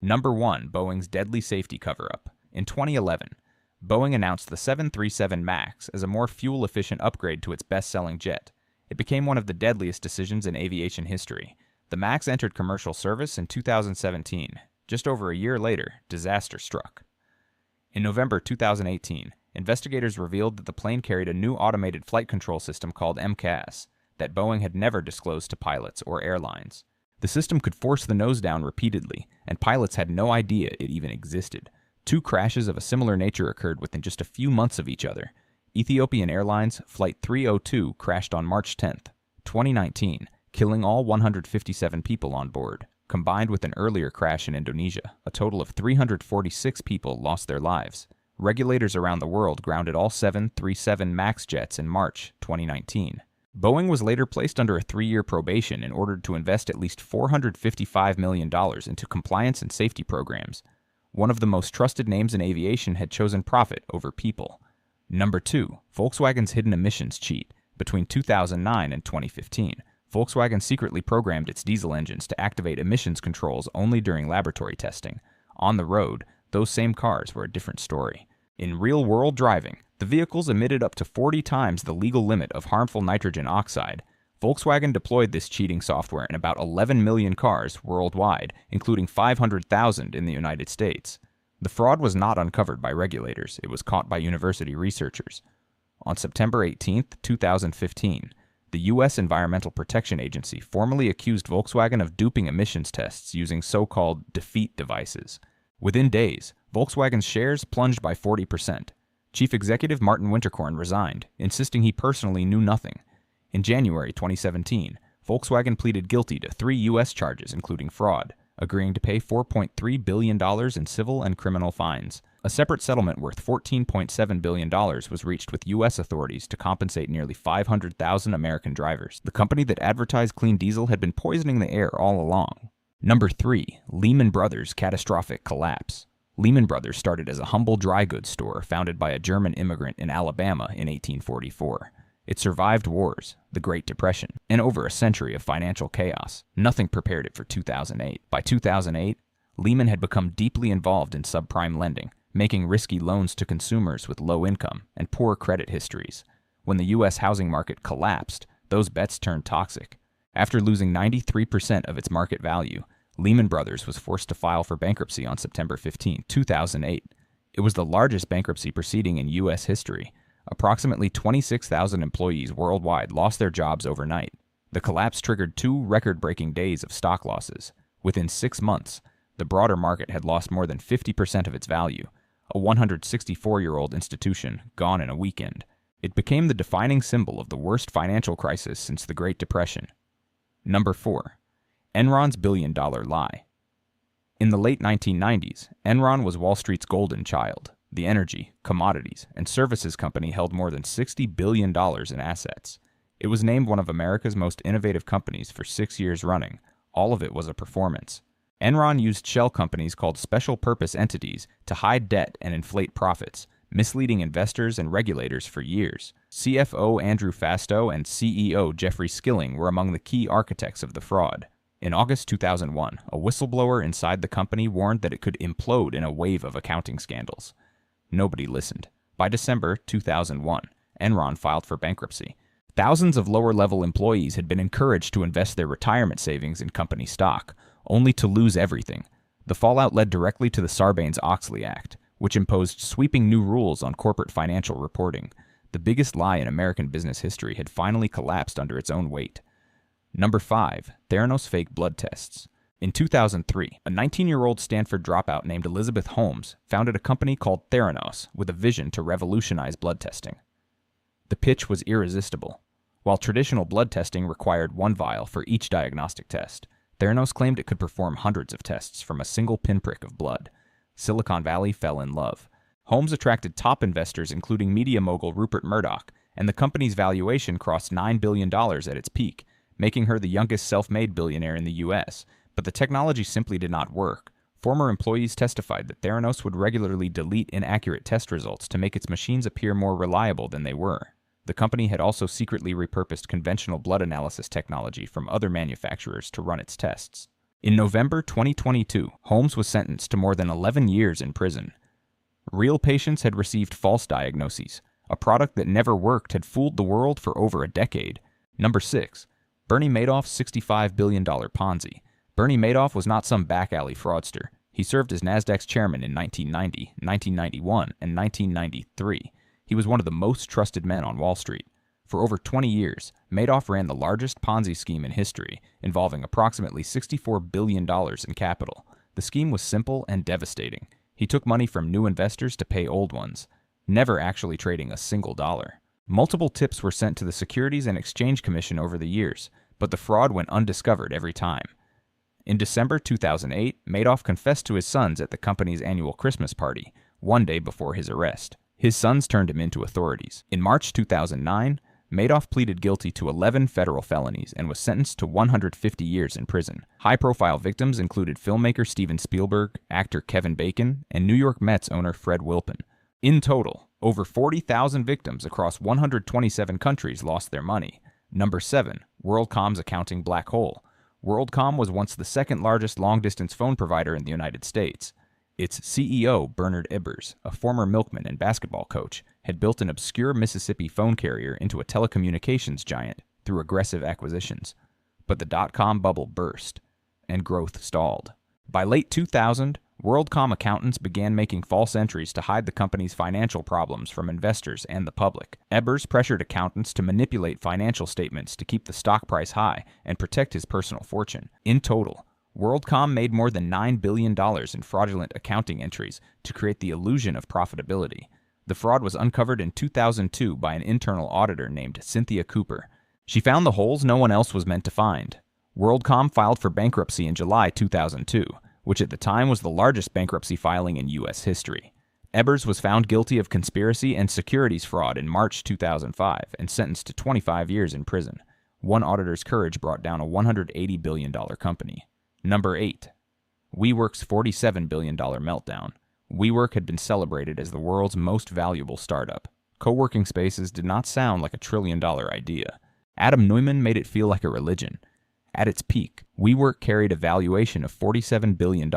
Number 1. Boeing's deadly safety cover-up. In 2011, Boeing announced the 737 MAX as a more fuel-efficient upgrade to its best-selling jet. It became one of the deadliest decisions in aviation history. The MAX entered commercial service in 2017. Just over a year later, disaster struck. In November 2018, investigators revealed that the plane carried a new automated flight control system called MCAS that Boeing had never disclosed to pilots or airlines. The system could force the nose down repeatedly, and pilots had no idea it even existed. 2 crashes of a similar nature occurred within just a few months of each other. Ethiopian Airlines Flight 302 crashed on March 10, 2019, killing all 157 people on board. Combined with an earlier crash in Indonesia, a total of 346 people lost their lives. Regulators around the world grounded all 737 MAX jets in March 2019. Boeing was later placed under a 3-year probation in order to invest at least $455 million into compliance and safety programs. One of the most trusted names in aviation had chosen profit over people. Number 2. Volkswagen's hidden emissions cheat. Between 2009 and 2015, Volkswagen secretly programmed its diesel engines to activate emissions controls only during laboratory testing. On the road, those same cars were a different story. In real-world driving, the vehicles emitted up to 40 times the legal limit of harmful nitrogen oxide. Volkswagen deployed this cheating software in about 11 million cars worldwide, including 500,000 in the United States. The fraud was not uncovered by regulators. It was caught by university researchers. On September 18, 2015, the U.S. Environmental Protection Agency formally accused Volkswagen of duping emissions tests using so-called defeat devices. Within days, Volkswagen's shares plunged by 40%. Chief Executive Martin Winterkorn resigned, insisting he personally knew nothing. In January 2017, Volkswagen pleaded guilty to 3 U.S. charges, including fraud, agreeing to pay $4.3 billion in civil and criminal fines. A separate settlement worth $14.7 billion was reached with U.S. authorities to compensate nearly 500,000 American drivers. The company that advertised clean diesel had been poisoning the air all along. Number 3. Lehman Brothers' catastrophic collapse. Lehman Brothers started as a humble dry goods store founded by a German immigrant in Alabama in 1844. It survived wars, the Great Depression, and over a century of financial chaos. Nothing prepared it for 2008. By 2008, Lehman had become deeply involved in subprime lending, making risky loans to consumers with low income and poor credit histories. When the U.S. housing market collapsed, those bets turned toxic. After losing 93% of its market value, Lehman Brothers was forced to file for bankruptcy on September 15, 2008. It was the largest bankruptcy proceeding in U.S. history. Approximately 26,000 employees worldwide lost their jobs overnight. The collapse triggered 2 record-breaking days of stock losses. Within 6 months, the broader market had lost more than 50% of its value. A 164-year-old institution gone in a weekend. It became the defining symbol of the worst financial crisis since the Great Depression. Number 4. Enron's billion-dollar lie. In the late 1990s, Enron was Wall Street's golden child. The energy, commodities, and services company held more than $60 billion in assets. It was named one of America's most innovative companies for 6 years running. All of it was a performance. Enron used shell companies called special purpose entities to hide debt and inflate profits, misleading investors and regulators for years. CFO Andrew Fastow and CEO Jeffrey Skilling were among the key architects of the fraud. In August 2001, a whistleblower inside the company warned that it could implode in a wave of accounting scandals. Nobody listened. By December 2001, Enron filed for bankruptcy. Thousands of lower-level employees had been encouraged to invest their retirement savings in company stock, only to lose everything. The fallout led directly to the Sarbanes-Oxley Act, which imposed sweeping new rules on corporate financial reporting. The biggest lie in American business history had finally collapsed under its own weight. Number 5. Theranos fake blood tests. In 2003, a 19-year-old Stanford dropout named Elizabeth Holmes founded a company called Theranos with a vision to revolutionize blood testing. The pitch was irresistible. While traditional blood testing required 1 vial for each diagnostic test, Theranos claimed it could perform hundreds of tests from a single pinprick of blood. Silicon Valley fell in love. Holmes attracted top investors including media mogul Rupert Murdoch, and the company's valuation crossed $9 billion at its peak, making her the youngest self-made billionaire in the U.S., but the technology simply did not work. Former employees testified that Theranos would regularly delete inaccurate test results to make its machines appear more reliable than they were. The company had also secretly repurposed conventional blood analysis technology from other manufacturers to run its tests. In November 2022, Holmes was sentenced to more than 11 years in prison. Real patients had received false diagnoses. A product that never worked had fooled the world for over a decade. Number 6. Bernie Madoff's $65 billion Ponzi. Bernie Madoff was not some back-alley fraudster. He served as Nasdaq's chairman in 1990, 1991, and 1993. He was one of the most trusted men on Wall Street. For over 20 years, Madoff ran the largest Ponzi scheme in history, involving approximately $64 billion in capital. The scheme was simple and devastating. He took money from new investors to pay old ones, never actually trading a single dollar. Multiple tips were sent to the Securities and Exchange Commission over the years, but the fraud went undiscovered every time. In December 2008, Madoff confessed to his sons at the company's annual Christmas party, one day before his arrest. His sons turned him into authorities. In March 2009, Madoff pleaded guilty to 11 federal felonies and was sentenced to 150 years in prison. High-profile victims included filmmaker Steven Spielberg, actor Kevin Bacon, and New York Mets owner Fred Wilpon. In total, over 40,000 victims across 127 countries lost their money. Number 7. WorldCom's accounting black hole. WorldCom was once the second-largest long-distance phone provider in the United States. Its CEO, Bernard Ebbers, a former milkman and basketball coach, had built an obscure Mississippi phone carrier into a telecommunications giant through aggressive acquisitions. But the dot-com bubble burst, and growth stalled. By late 2000, WorldCom accountants began making false entries to hide the company's financial problems from investors and the public. Ebbers pressured accountants to manipulate financial statements to keep the stock price high and protect his personal fortune. In total, WorldCom made more than $9 billion in fraudulent accounting entries to create the illusion of profitability. The fraud was uncovered in 2002 by an internal auditor named Cynthia Cooper. She found the holes no one else was meant to find. WorldCom filed for bankruptcy in July 2002, which at the time was the largest bankruptcy filing in U.S. history. Ebbers was found guilty of conspiracy and securities fraud in March 2005 and sentenced to 25 years in prison. One auditor's courage brought down a $180 billion company. Number 8. WeWork's $47 billion meltdown. WeWork had been celebrated as the world's most valuable startup. Co-working spaces did not sound like a trillion-dollar idea. Adam Neumann made it feel like a religion. At its peak, WeWork carried a valuation of $47 billion.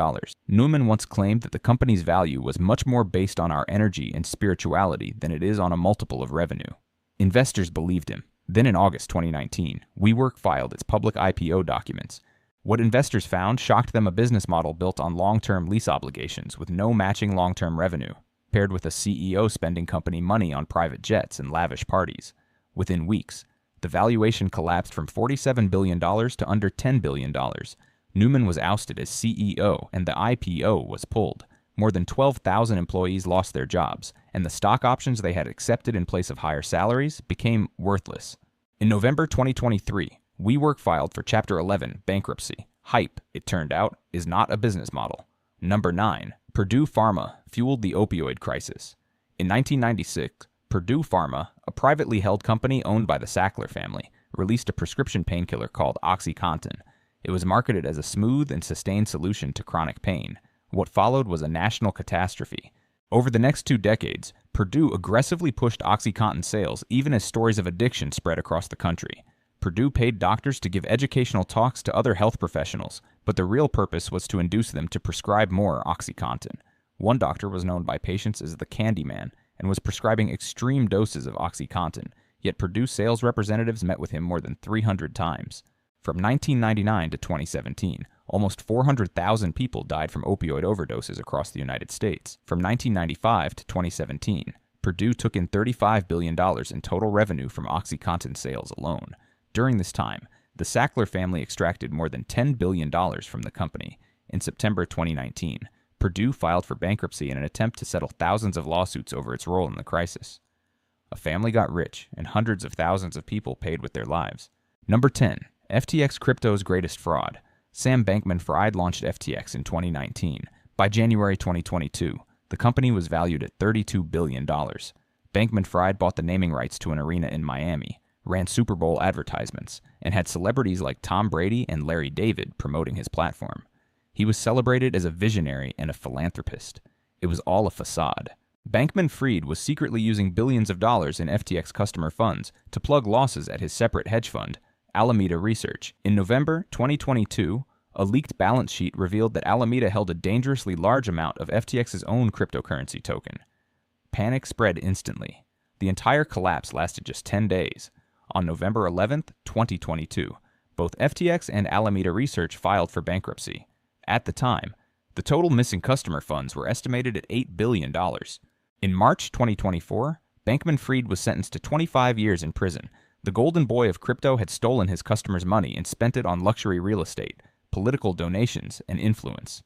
Neumann once claimed that the company's value was much more based on our energy and spirituality than it is on a multiple of revenue. Investors believed him. Then in August 2019, WeWork filed its public IPO documents. What investors found shocked them: a business model built on long-term lease obligations with no matching long-term revenue, paired with a CEO spending company money on private jets and lavish parties. Within weeks, the valuation collapsed from $47 billion to under $10 billion. Neumann was ousted as CEO, and the IPO was pulled. More than 12,000 employees lost their jobs, and the stock options they had accepted in place of higher salaries became worthless. In November 2023, WeWork filed for Chapter 11 bankruptcy. Hype, it turned out, is not a business model. Number 9. Purdue Pharma fueled the opioid crisis. In 1996, Purdue Pharma, a privately held company owned by the Sackler family, released a prescription painkiller called OxyContin. It was marketed as a smooth and sustained solution to chronic pain. What followed was a national catastrophe. Over the next 2 decades, Purdue aggressively pushed OxyContin sales even as stories of addiction spread across the country. Purdue paid doctors to give educational talks to other health professionals, but the real purpose was to induce them to prescribe more OxyContin. One doctor was known by patients as the Candyman and was prescribing extreme doses of OxyContin, yet Purdue sales representatives met with him more than 300 times. From 1999 to 2017, almost 400,000 people died from opioid overdoses across the United States. From 1995 to 2017, Purdue took in $35 billion in total revenue from OxyContin sales alone. During this time, the Sackler family extracted more than $10 billion from the company. In September 2019, Purdue filed for bankruptcy in an attempt to settle thousands of lawsuits over its role in the crisis. A family got rich, and hundreds of thousands of people paid with their lives. Number 10. FTX crypto's greatest fraud. Sam Bankman-Fried launched FTX in 2019. By January 2022, the company was valued at $32 billion. Bankman-Fried bought the naming rights to an arena in Miami, ran Super Bowl advertisements, and had celebrities like Tom Brady and Larry David promoting his platform. He was celebrated as a visionary and a philanthropist. It was all a facade. Bankman-Fried was secretly using billions of dollars in FTX customer funds to plug losses at his separate hedge fund, Alameda Research. In November 2022, A leaked balance sheet revealed that Alameda held a dangerously large amount of FTX's own cryptocurrency token. Panic spread instantly. The entire collapse lasted just 10 days. On November 11, 2022, both FTX and Alameda Research filed for bankruptcy. At the time, the total missing customer funds were estimated at $8 billion. In March 2024, Bankman-Fried was sentenced to 25 years in prison. The golden boy of crypto had stolen his customers' money and spent it on luxury real estate, political donations, and influence.